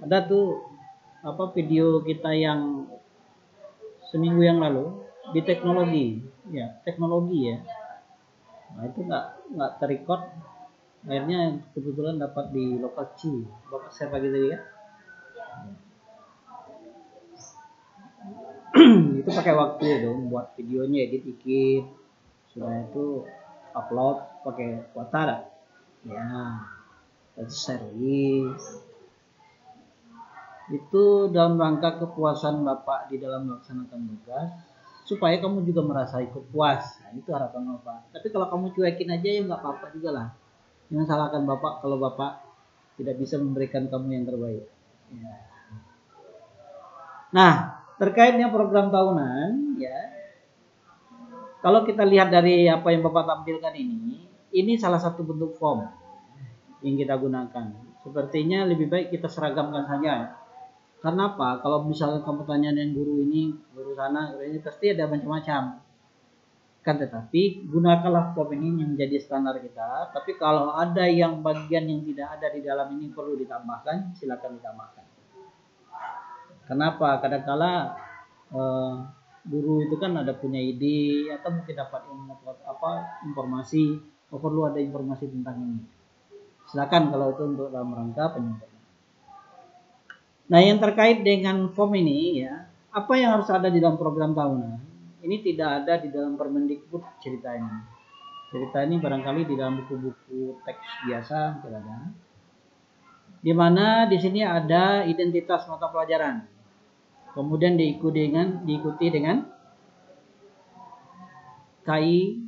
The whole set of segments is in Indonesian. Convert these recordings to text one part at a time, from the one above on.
Ada tuh apa video kita yang seminggu yang lalu di teknologi, ya teknologi ya. Nah itu nggak terrecord, akhirnya kebetulan dapat di lokasi. Bapak share lagi tadi ya. Itu pakai waktu itu buat videonya edit dikit, sudah itu upload pakai kuota dah. Ya, dan share lagi. Itu dalam rangka kepuasan Bapak di dalam melaksanakan tugas supaya kamu juga merasa ikut puas. Nah, itu harapan Bapak. Tapi kalau kamu cuekin aja ya nggak apa-apa juga lah. Jangan salahkan Bapak kalau Bapak tidak bisa memberikan kamu yang terbaik. Ya. Nah, terkaitnya program tahunan, ya. Kalau kita lihat dari apa yang Bapak tampilkan ini salah satu bentuk form yang kita gunakan. Sepertinya lebih baik kita seragamkan saja. Karena apa? Kalau misalnya kamu tanya dengan guru ini, guru sana, ini pasti ada macam-macam. Kan tetapi gunakanlah form ini yang menjadi standar kita. Tapi kalau ada yang bagian yang tidak ada di dalam ini perlu ditambahkan, silakan ditambahkan. Kenapa? Kadang-kala guru itu kan ada punya ide atau mungkin dapat informasi, perlu ada informasi tentang ini. Silakan kalau itu untuk dalam rangka penyampaian. Nah, yang terkait dengan form ini ya, apa yang harus ada di dalam program tahunan? Ini tidak ada di dalam Permendikbud cerita ini. Cerita ini barangkali di dalam buku-buku teks biasa tidak ada. Di mana di sini ada identitas mata pelajaran. Kemudian diikuti dengan KI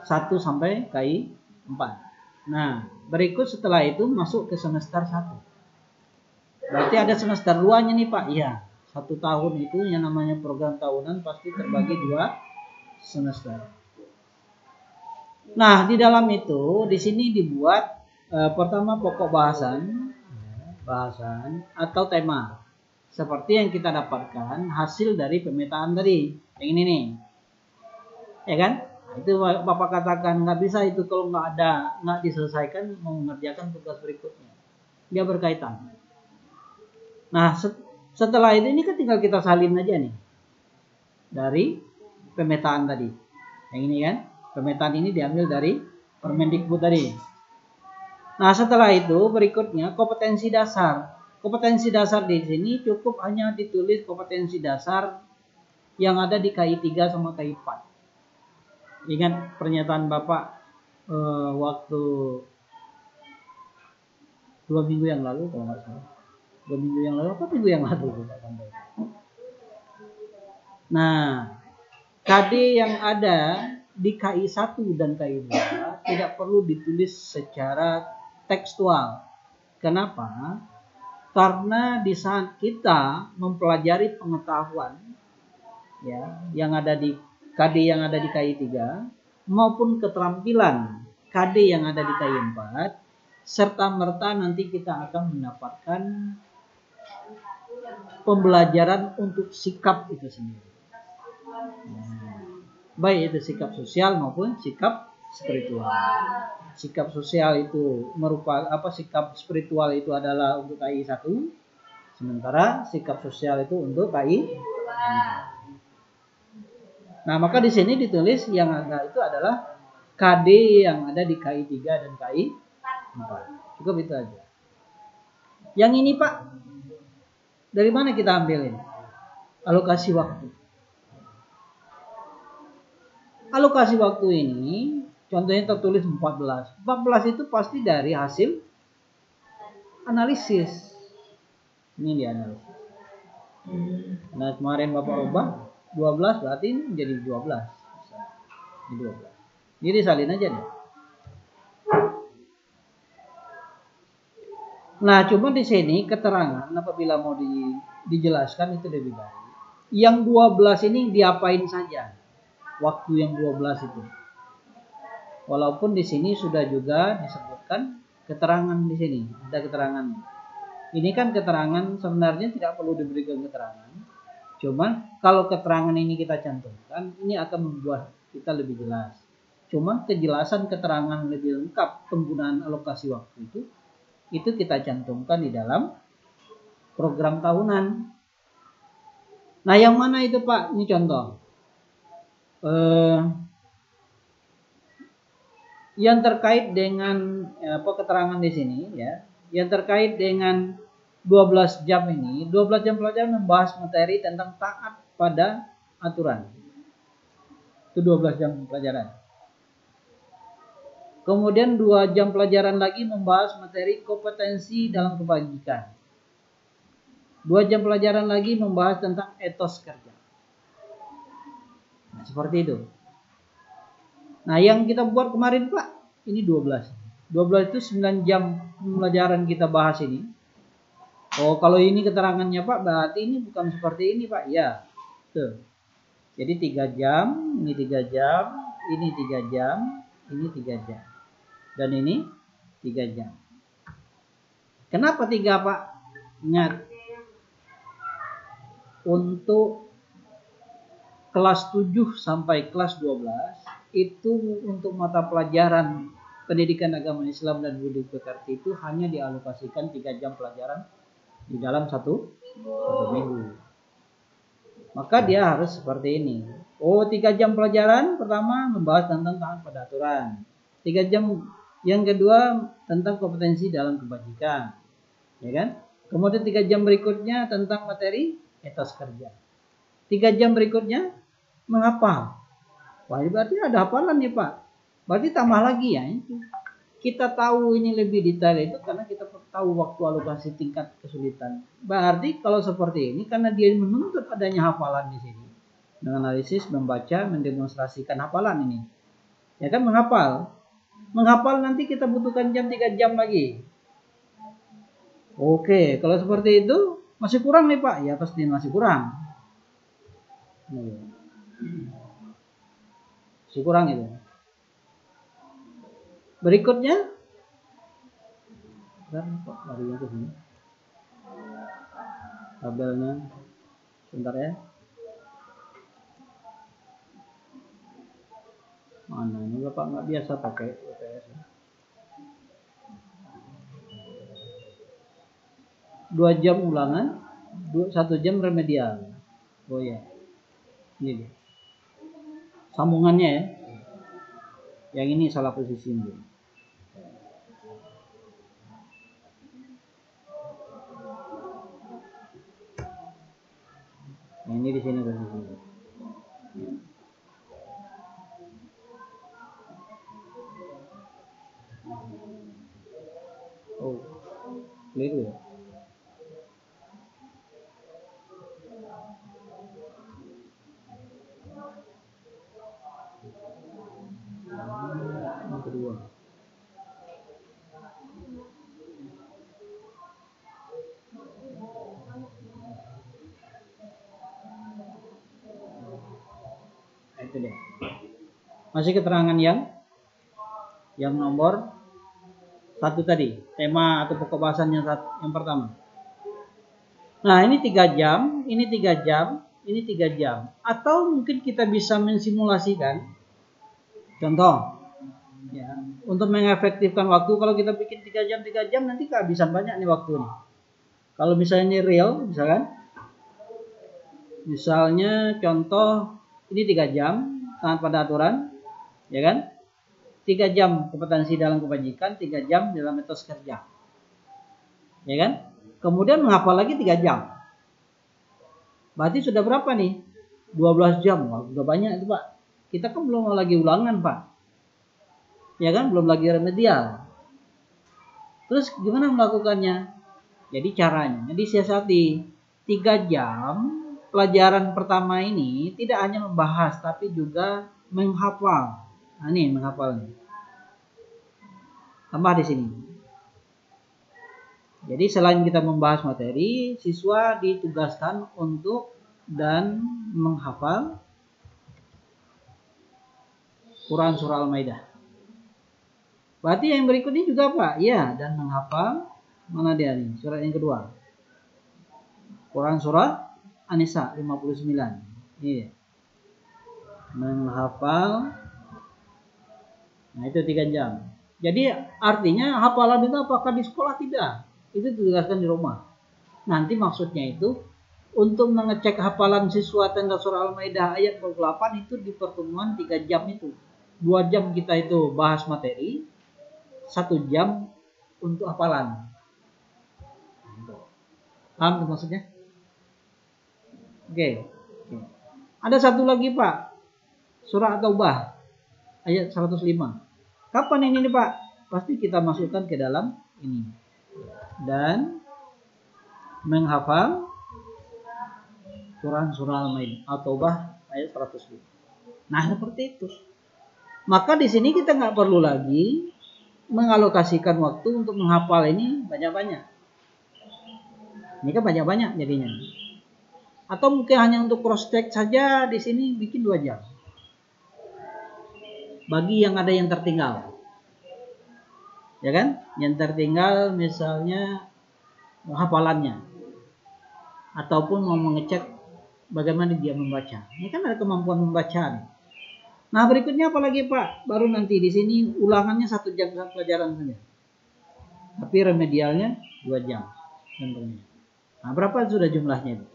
1 sampai KI 4. Nah, berikut setelah itu masuk ke semester 1. Berarti ada semester 2-nya nih Pak. Iya, 1 tahun itu yang namanya program tahunan pasti terbagi 2 semester. Nah, di dalam itu di sini dibuat pertama pokok bahasan atau tema. Seperti yang kita dapatkan hasil dari pemetaan tadi. Yang ini nih. Ya kan? Itu Bapak katakan nggak bisa itu kalau nggak diselesaikan mau mengerjakan tugas berikutnya. Dia berkaitan. Nah, setelah itu ini kan tinggal kita salin aja nih dari pemetaan tadi. Yang ini kan, pemetaan ini diambil dari Permendikbud tadi. Nah, setelah itu berikutnya kompetensi dasar. Kompetensi dasar di sini cukup hanya ditulis kompetensi dasar yang ada di KI 3 sama KI 4. Ingat pernyataan Bapak waktu 2 minggu yang lalu kalau nggak salah. 2 minggu yang lalu apa minggu yang lalu Bapak sampaikan. Nah, KD yang ada di KI 1 dan KI 2 tidak perlu ditulis secara tekstual. Kenapa? Karena di saat kita mempelajari pengetahuan ya, yang ada di KD yang ada di KI 3 maupun keterampilan KD yang ada di KI 4, serta merta nanti kita akan mendapatkan pembelajaran untuk sikap itu sendiri. Baik itu sikap sosial maupun sikap spiritual. Sikap sosial itu merupakan sikap spiritual itu adalah untuk KI 1, sementara sikap sosial itu untuk KI 4. Nah, maka di sini ditulis yang ada itu adalah KD yang ada di KI 3 dan KI 4. Cukup itu aja. Yang ini Pak, dari mana kita ambilin? Alokasi waktu. Alokasi waktu ini contohnya tertulis 14. 14 itu pasti dari hasil analisis. Ini dia analisis. Nah, kemarin Bapak ubah 12 berarti ini menjadi 12. Ini 12. Jadi salin aja deh. Nah, cuma di sini keterangan apabila mau dijelaskan itu lebih baik. Yang 12 ini diapain saja? Waktu yang 12 itu. Walaupun di sini sudah juga disebutkan keterangan di sini, ada keterangan. Ini kan keterangan sebenarnya tidak perlu diberikan keterangan. Cuma kalau keterangan ini kita cantumkan, ini akan membuat kita lebih jelas. Cuma kejelasan keterangan lebih lengkap penggunaan alokasi waktu itu kita cantumkan di dalam program tahunan. Nah, yang mana itu Pak? Ini contoh. Yang terkait dengan keterangan di sini ya, yang terkait dengan 12 jam ini, 12 jam pelajaran membahas materi tentang taat pada aturan. Itu 12 jam pelajaran. Kemudian 2 jam pelajaran lagi membahas materi kompetensi dalam kebajikan. 2 jam pelajaran lagi membahas tentang etos kerja. Nah, seperti itu. Nah, yang kita buat kemarin Pak, ini 12. 12 itu 9 jam pelajaran kita bahas ini. Oh, kalau ini keterangannya Pak, berarti ini bukan seperti ini Pak. Ya, tuh. Jadi 3 jam, ini 3 jam, ini 3 jam, ini 3 jam. Dan ini 3 jam. Kenapa 3 Pak? Ingat, untuk kelas 7 sampai kelas 12 itu untuk mata pelajaran pendidikan agama Islam dan budi pekerti itu hanya dialokasikan 3 jam pelajaran di dalam satu minggu. Maka dia harus seperti ini. Oh, 3 jam pelajaran pertama membahas tentang taat pada aturan. 3 jam yang kedua tentang kompetensi dalam kebajikan. Ya kan? Kemudian 3 jam berikutnya tentang materi etos kerja. 3 jam berikutnya menghafal. Wah, berarti ada hafalan nih Pak. Berarti tambah lagi ya. Kita tahu ini lebih detail itu karena kita tahu waktu alokasi tingkat kesulitan. Berarti kalau seperti ini karena dia menuntut adanya hafalan di sini. Menganalisis, membaca, mendemonstrasikan hafalan ini. Ya kan, menghafal. Menghafal nanti kita butuhkan 3 jam lagi. Oke, kalau seperti itu masih kurang nih Pak. Ya pasti masih kurang. Masih kurang itu. Berikutnya, Pak, larinya ke sini. Tabelnya, sebentar ya. Mana ini Bapak nggak biasa pakai UTS. 2 jam ulangan, 1 jam remedial. Oh ya, ini dia. Sambungannya ya. Yang ini salah posisi ini. Nah, ini di sini posisinya. Oh, keliru ya. Yang kedua. Itu deh. Masih keterangan yang nomor 1 tadi, tema atau pokok bahasan yang pertama. Nah, ini 3 jam, ini 3 jam, ini 3 jam. Atau mungkin kita bisa mensimulasikan. Contoh, ya, untuk mengefektifkan waktu, kalau kita bikin 3 jam, nanti kehabisan banyak nih waktu nih. Kalau misalnya ini real, misalnya contoh, ini 3 jam, taat pada aturan, ya kan? 3 jam kompetensi dalam kebajikan, 3 jam dalam etos kerja. Ya kan? Kemudian menghafal lagi 3 jam. Berarti sudah berapa nih? 12 jam. Wah, sudah banyak itu Pak. Kita kan belum lagi ulangan Pak. Ya kan? Belum lagi remedial. Terus gimana melakukannya? Jadi caranya disiasati. 3 jam pelajaran pertama ini tidak hanya membahas tapi juga menghafal. Nah, ini menghafalnya. Tambah di sini. Jadi selain kita membahas materi, siswa ditugaskan untuk dan menghafal Quran surah Al-Maidah. Berarti yang berikutnya juga Pak, ya, dan menghafal mana dia nih? Surat yang kedua. Quran surah An-Nisa 59. Iya. Menghafal. Nah, itu 3 jam. Jadi artinya hafalan itu apakah di sekolah? Tidak. Itu dijelaskan di rumah. Nanti maksudnya itu untuk mengecek hafalan siswa tentang surah Al-Maidah ayat 28 itu di pertemuan 3 jam itu. 2 jam kita itu bahas materi, 1 jam untuk hafalan. Paham tuh maksudnya? Oke. Ada satu lagi Pak. Surah At-Taubah ayat 105. Kapan ini nih Pak? Pasti kita masukkan ke dalam ini. Dan menghafal surah Al-Maidah At-Taubah ayat 105. Nah, seperti itu. Maka di sini kita nggak perlu lagi mengalokasikan waktu untuk menghafal ini banyak-banyak. Ini kan banyak-banyak jadinya. Atau mungkin hanya untuk cross check saja di sini bikin 2 jam. Bagi yang ada yang tertinggal. Ya kan? Yang tertinggal misalnya hafalannya. Ataupun mau mengecek bagaimana dia membaca. Ini kan ada kemampuan membaca nih. Nah, berikutnya apa lagi Pak? Baru nanti di sini ulangannya 1 jam pelajaran saja. Tapi remedialnya 2 jam tentunya. Nah, berapa sudah jumlahnya itu?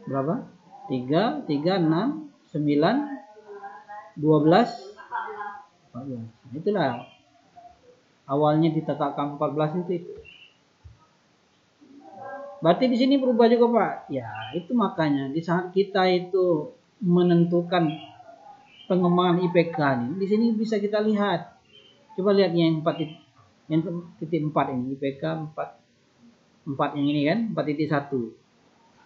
Berapa? 3, 6, 9, 12, 14. Itulah awalnya ditetapkan 14 itu. Berarti di sini berubah juga Pak. Ya, itu makanya di saat kita itu menentukan pengembangan IPK ini, di sini bisa kita lihat. Coba lihat yang 4 ini IPK 4 yang ini kan 4.1.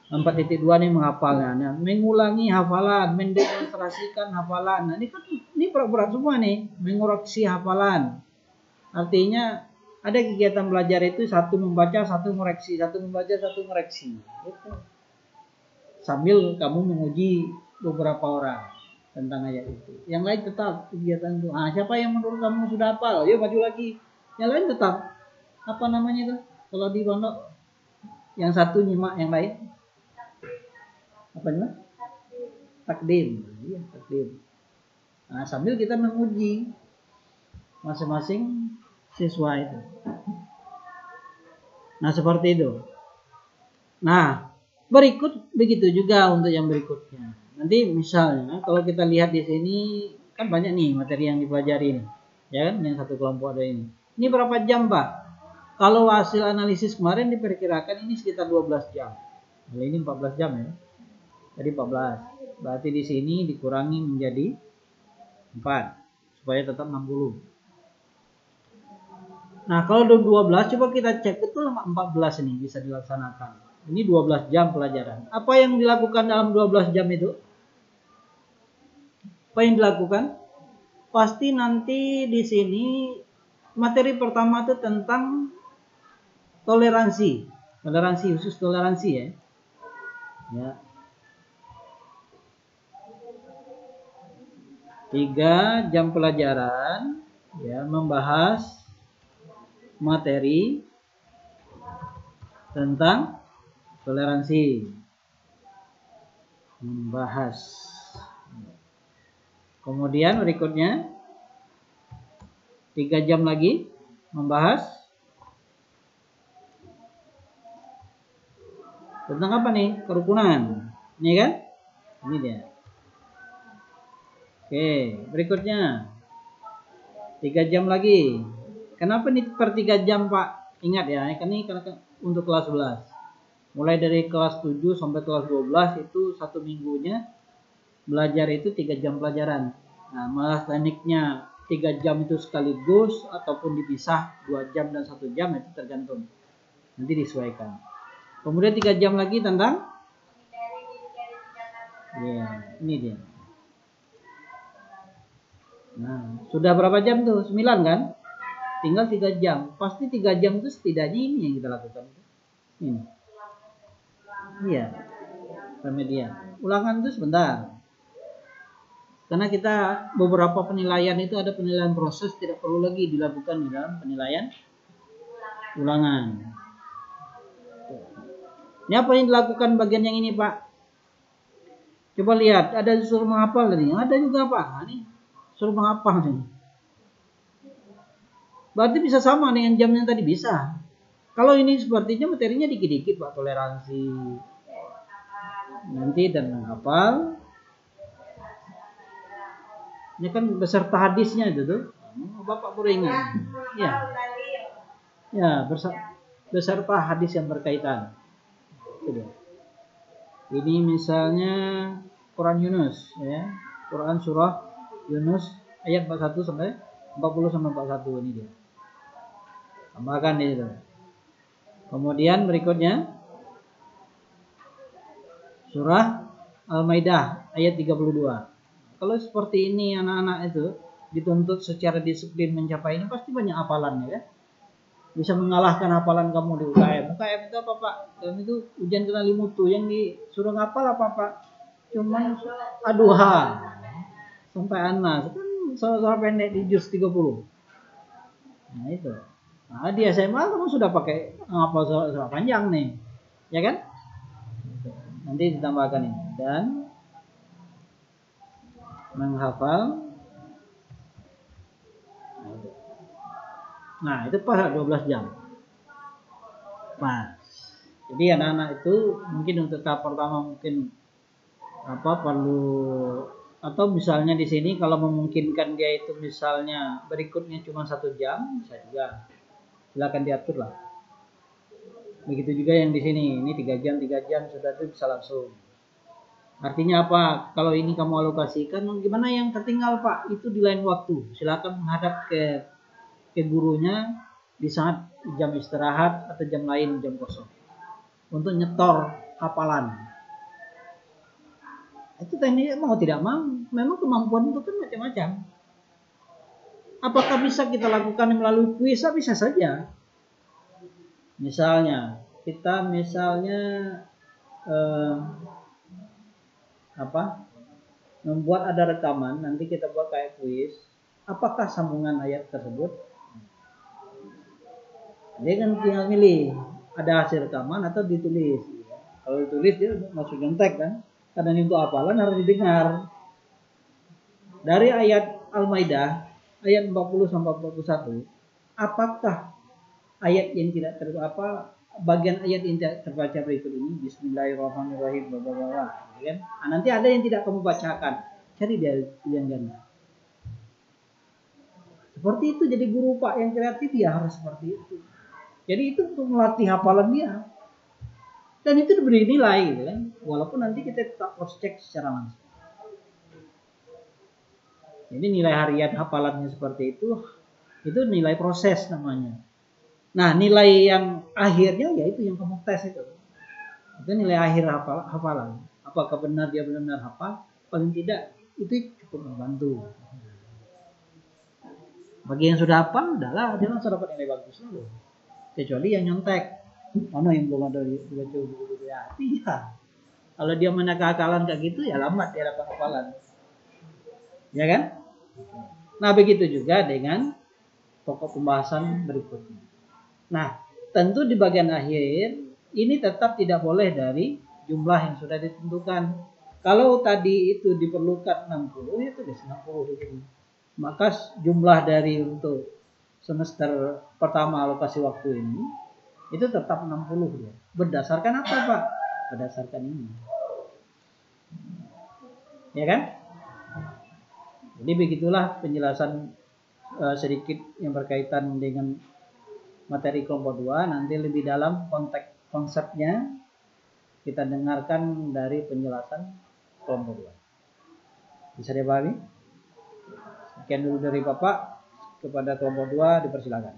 4.2 nih menghafalnya. Nah, mengulangi hafalan, mendemonstrasikan hafalan. Nah, ini berat semua nih, mengoreksi hafalan. Artinya ada kegiatan belajar itu 1 membaca, 1 mengoreksi, 1 membaca, 1 mengoreksi. Gitu. Sambil kamu menguji beberapa orang tentang ayat itu. Yang lain tetap kegiatan itu. Ah, siapa yang menurut kamu sudah hafal? Yuk maju lagi. Yang lain tetap. Apa namanya itu? Kalau di pondok yang 1 nyimak yang lain. Apa namanya? Takdim. Iya, takdim. Nah, sambil kita menguji masing-masing siswa itu. Nah, seperti itu. Nah, berikut begitu juga untuk yang berikutnya. Nanti misalnya kalau kita lihat di sini kan banyak nih materi yang dipelajari nih. Ya kan, yang 1 kelompok ada ini. Ini berapa jam, Pak? Kalau hasil analisis kemarin diperkirakan ini sekitar 12 jam. Nah, ini 14 jam ya. Jadi 14. Berarti di sini dikurangi menjadi 4 supaya tetap 60. Nah, kalau 12 coba kita cek betul 14 ini bisa dilaksanakan. Ini 12 jam pelajaran. Apa yang dilakukan dalam 12 jam itu? Apa yang dilakukan? Pasti nanti di sini materi pertama itu tentang toleransi. Toleransi, khusus toleransi ya. Ya. 3 jam pelajaran ya, membahas materi tentang toleransi. Membahas. Kemudian berikutnya 3 jam lagi membahas tentang apa nih? Kerukunan. Ini kan? Ini dia. Oke, berikutnya 3 jam lagi. Kenapa nih per 3 jam Pak? Ingat ya, ini karena untuk kelas 11. Mulai dari kelas 7 sampai kelas 12 itu 1 minggunya belajar itu 3 jam pelajaran. Nah, malah tekniknya 3 jam itu sekaligus ataupun dipisah 2 jam dan 1 jam itu tergantung. Nanti disesuaikan. Kemudian 3 jam lagi tentang ya, ini dia. Nah, sudah berapa jam tuh? 9 kan? Tinggal 3 jam. Pasti 3 jam itu setidaknya ini yang kita lakukan. Ini. Iya. Remedial. Ulangan itu sebentar. Karena kita beberapa penilaian itu ada penilaian proses tidak perlu lagi dilakukan di dalam penilaian ulangan. Ini apa yang dilakukan bagian yang ini Pak? Coba lihat, ada suruh menghafal tadi. Ada juga Pak. Nah, ini suruh menghafal nih. Berarti bisa sama dengan jamnya tadi, bisa. Kalau ini sepertinya materinya dikit-dikit Pak, toleransi. Nanti dan menghafal. Ini kan beserta hadisnya itu tuh. Bapak baru ingat. Ya. Ya, beserta hadis yang berkaitan. Itu dia. Ini misalnya Quran Yunus ya. Quran surah Yunus ayat 41 sampai 40 sampai 41 ini dia. Tambahkan itu. Kemudian berikutnya surah Al-Maidah ayat 32. Kalau seperti ini anak-anak itu dituntut secara disiplin mencapai ini pasti banyak hafalannya ya. Bisa mengalahkan hafalan kamu di UKM. UKM itu apa Pak? UKM itu ujian kenali mutu. Yang disuruh ngapal apa Pak? Cuman aduha sampai anas. Kan soal pendek di juz 30. Nah itu. Nah di SMA kamu sudah pakai ngapal soal panjang nih. Ya kan? Nanti ditambahkan ini. Dan menghafal. Nah itu pas 12 jam. Pas. Jadi anak-anak itu mungkin untuk tahap pertama mungkin perlu, atau misalnya di sini kalau memungkinkan dia itu misalnya berikutnya cuma 1 jam, bisa juga. Silakan diatur lah. Begitu juga yang di sini, ini 3 jam sudah itu bisa langsung. Artinya apa? Kalau ini kamu alokasikan, gimana yang tertinggal Pak? Itu di lain waktu. Silakan menghadap ke gurunya di saat jam istirahat atau jam lain, jam kosong, untuk nyetor hafalan. Itu tekniknya mau tidak mau. Memang kemampuan itu kan macam-macam. Apakah bisa kita lakukan melalui kuis? Bisa saja. Misalnya kita membuat ada rekaman, nanti kita buat kayak kuis. Apakah sambungan ayat tersebut? Dia kan tinggal milih ada hasil rekaman atau ditulis. Kalau ditulis dia masuk nyontek kan. Karena itu hafalan harus didengar. Dari ayat Al-Maidah ayat 40 sampai 41, apakah ayat yang tidak bagian ayat yang tidak terbaca berikut ini, Bismillahirrahmanirrahim, kan? Nah, nanti ada yang tidak kamu bacakan, cari dari pilihan ganda. Seperti itu, jadi guru Pak yang kreatif ya harus seperti itu. Jadi itu untuk melatih hafalan dia. Dan itu diberi nilai gitu kan. Walaupun nanti kita tetap cross check secara langsung. Jadi nilai harian hafalannya seperti itu nilai proses namanya. Nah, nilai yang akhirnya yaitu yang kamu tes itu. Itu nilai akhir hafalan. Apakah benar dia benar-benar hafal? Paling tidak itu cukup membantu. Bagi yang sudah hafal, udahlah dia langsung dapat nilai bagus dulu. Kecuali yang nyontek. Mana yang belum ada dibaca buku ya. Kalau dia menakakalan kayak gitu ya lambat dia dapat hafalan. Ya kan? Nah, begitu juga dengan pokok pembahasan berikutnya. Nah, tentu di bagian akhir ini tetap tidak boleh dari jumlah yang sudah ditentukan. Kalau tadi itu diperlukan 60, itu 60 di sini. Maka jumlah dari untuk semester pertama alokasi waktu ini itu tetap 60 ya. Berdasarkan apa Pak? Berdasarkan ini. Ya kan? Jadi begitulah penjelasan sedikit yang berkaitan dengan materi kelompok 2. Nanti lebih dalam konteks konsepnya kita dengarkan dari penjelasan kelompok 2. Bisa dipahami? Sekian dulu dari Bapak. Kepada kelompok 2 dipersilakan.